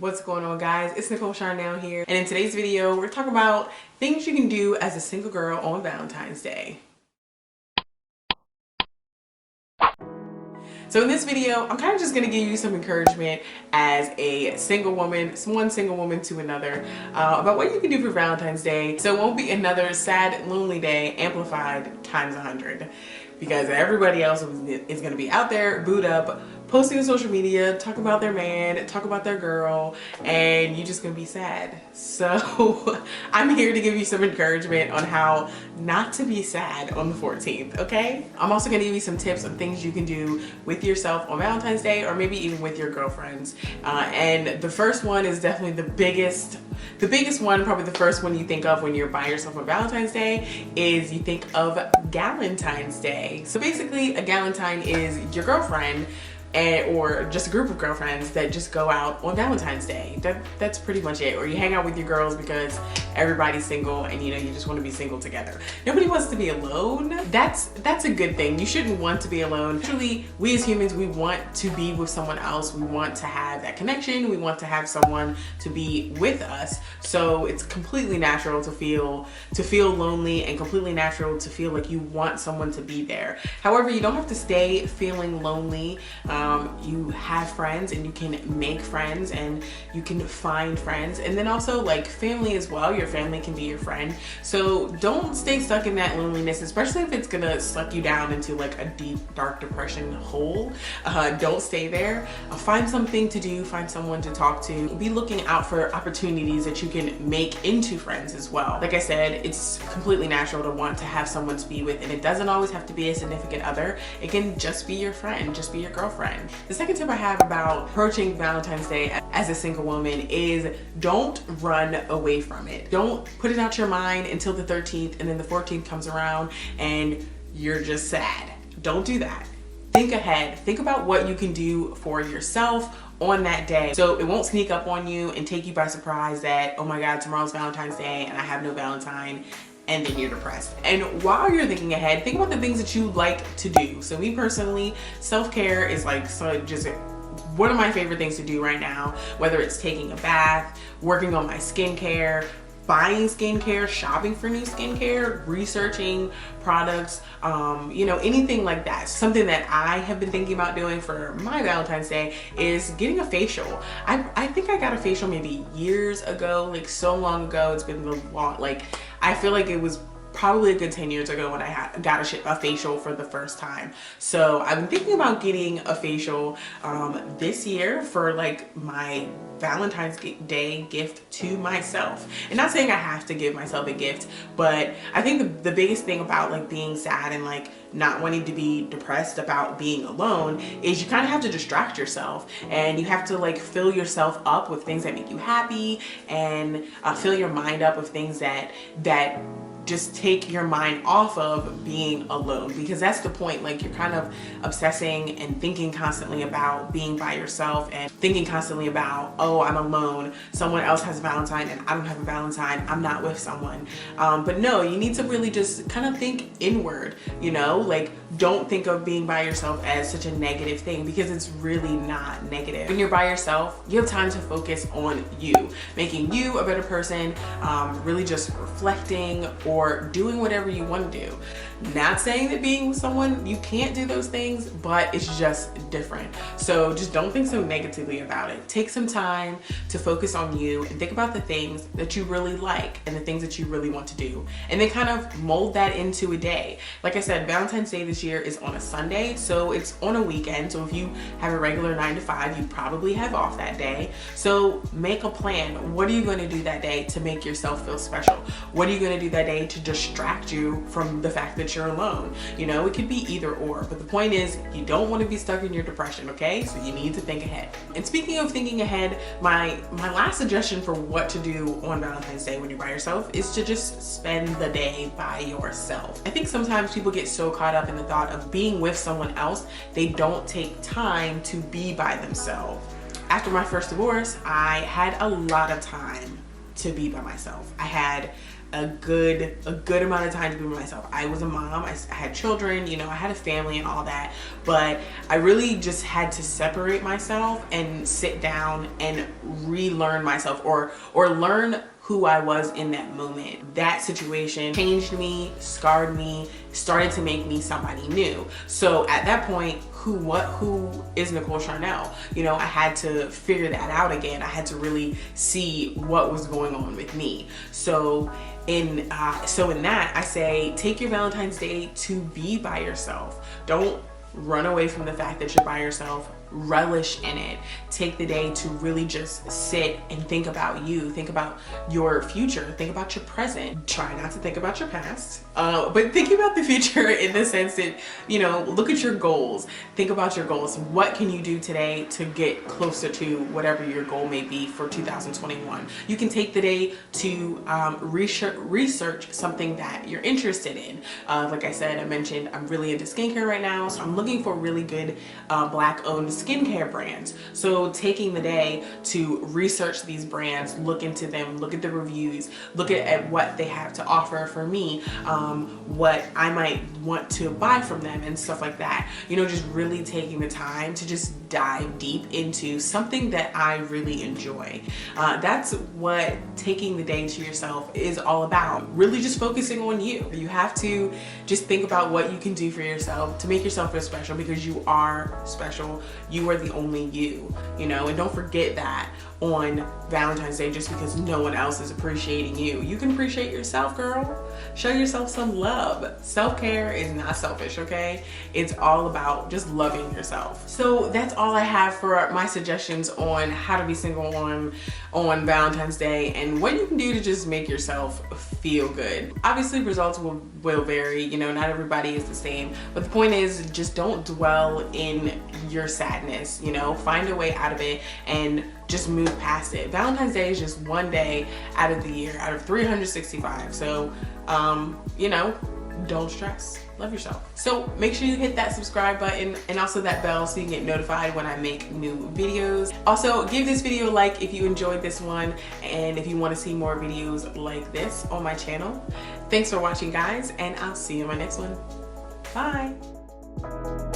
What's going on, guys? It's Nicole Charnel here, and in today's video we're talking about things you can do as a single girl on Valentine's Day. So in this video, I'm kind of just gonna give you some encouragement as a single woman, one single woman to another, about what you can do for Valentine's Day. So it won't be another sad, lonely day amplified times 100, because everybody else is gonna be out there, booed up, posting on social media, talk about their man, talk about their girl, and you're just gonna be sad. So I'm here to give you some encouragement on how not to be sad on the 14th, okay? I'm also gonna give you some tips on things you can do with yourself on Valentine's Day, or maybe even with your girlfriends. And the first one is definitely the biggest one, probably the first one you think of when you're by yourself on Valentine's Day, is you think of Valentine's Day. So basically, a Valentine is your girlfriend, or just a group of girlfriends that just go out on Valentine's Day. That's pretty much it. Or you hang out with your girls because everybody's single and you just want to be single together. Nobody wants to be alone. That's a good thing. You shouldn't want to be alone. Actually, we as humans, we want to be with someone else. We want to have that connection. We want to have someone to be with us. So it's completely natural to feel lonely, and completely natural to feel like you want someone to be there. However, you don't have to stay feeling lonely. You have friends, and you can make friends, and you can find friends, and then also like family as well. Your family can be your friend. So don't stay stuck in that loneliness, especially if it's gonna suck you down into like a deep, dark depression hole. Don't stay there. Find something to do, find someone to talk to. Be looking out for opportunities that you can make into friends as well. Like I said, it's completely natural to want to have someone to be with, and it doesn't always have to be a significant other. It can just be your friend, just be your girlfriend. The second tip I have about approaching Valentine's Day as a single woman is don't run away from it. Don't put it out your mind until the 13th, and then the 14th comes around and you're just sad. Don't do that. Think ahead. Think about what you can do for yourself on that day, so it won't sneak up on you and take you by surprise that, oh my God, tomorrow's Valentine's Day and I have no Valentine, and then you're depressed. And while you're thinking ahead, think about the things that you like to do. So me personally, self-care is like just one of my favorite things to do right now, whether it's taking a bath, working on my skincare, buying skincare, shopping for new skincare, researching products, anything like that. Something that I have been thinking about doing for my Valentine's Day is getting a facial. I think I got a facial maybe years ago, like so long ago. It's been a lot, like I feel like it was probably a good 10 years ago when I got a facial for the first time. So I've been thinking about getting a facial this year for like my Valentine's Day gift to myself. And not saying I have to give myself a gift, but I think the biggest thing about like being sad and like not wanting to be depressed about being alone is you kind of have to distract yourself, and you have to like fill yourself up with things that make you happy, and fill your mind up with things that just take your mind off of being alone, because that's the point. Like you're kind of obsessing and thinking constantly about being by yourself, and thinking constantly about, oh, I'm alone, someone else has a Valentine and I don't have a Valentine, I'm not with someone. But no, you need to really just kind of think inward, like don't think of being by yourself as such a negative thing, because it's really not negative. When you're by yourself, you have time to focus on you, making you a better person, really just reflecting or doing whatever you want to do. Not saying that being with someone, you can't do those things, but it's just different. So just don't think so negatively about it. Take some time to focus on you and think about the things that you really like and the things that you really want to do, and then kind of mold that into a day. Like I said, Valentine's Day this year is on a Sunday, so it's on a weekend. So if you have a regular 9 to 5, you probably have off that day. So make a plan. What are you going to do that day to make yourself feel special? What are you going to do that day to distract you from the fact that you're alone? It could be either or, but the point is you don't want to be stuck in your depression, okay? So you need to think ahead. And speaking of thinking ahead, my last suggestion for what to do on Valentine's Day when you're by yourself is to just spend the day by yourself. I think sometimes people get so caught up in the thought of being with someone else, they don't take time to be by themselves. After my first divorce, I had a lot of time to be by myself. I had a good amount of time to be with myself. I was a mom, I had children, you know, I had a family and all that, but I really just had to separate myself and sit down and relearn myself, or learn who I was in that moment. That situation changed me, scarred me, started to make me somebody new. So at that point, who is Nicole Charnel? You know, I had to figure that out again. I had to really see what was going on with me. So in that, I say, take your Valentine's Day to be by yourself. Don't run away from the fact that you're by yourself. Relish in it. Take the day to really just sit and think about you, think about your future, think about your present. Try not to think about your past, but think about the future in the sense that, you know, look at your goals. Think about your goals. What can you do today to get closer to whatever your goal may be for 2021? You can take the day to research something that you're interested in. Like I said, I mentioned I'm really into skincare right now, so I'm looking for really good Black-owned skincare brands. So taking the day to research these brands, look into them, look at the reviews, look at what they have to offer for me, what I might want to buy from them and stuff like that. You know, just really taking the time to just dive deep into something that I really enjoy. That's what taking the day to yourself is all about. Really just focusing on you. You have to just think about what you can do for yourself to make yourself feel special, because you are special. You are the only you know, and don't forget that on Valentine's Day, just because no one else is appreciating you. You can appreciate yourself, girl. Show yourself some love. Self-care is not selfish, okay? It's all about just loving yourself. So that's all I have for my suggestions on how to be single on Valentine's Day and what you can do to just make yourself feel good. Obviously, results will vary. You know, not everybody is the same, but the point is, just don't dwell in your sadness. You know, find a way out of it and just move past it. Valentine's Day is just one day out of the year, out of 365. So, you know, don't stress. Love yourself. So make sure you hit that subscribe button and also that bell so you can get notified when I make new videos. Also, give this video a like if you enjoyed this one and if you want to see more videos like this on my channel. Thanks for watching, guys, and I'll see you in my next one. Bye.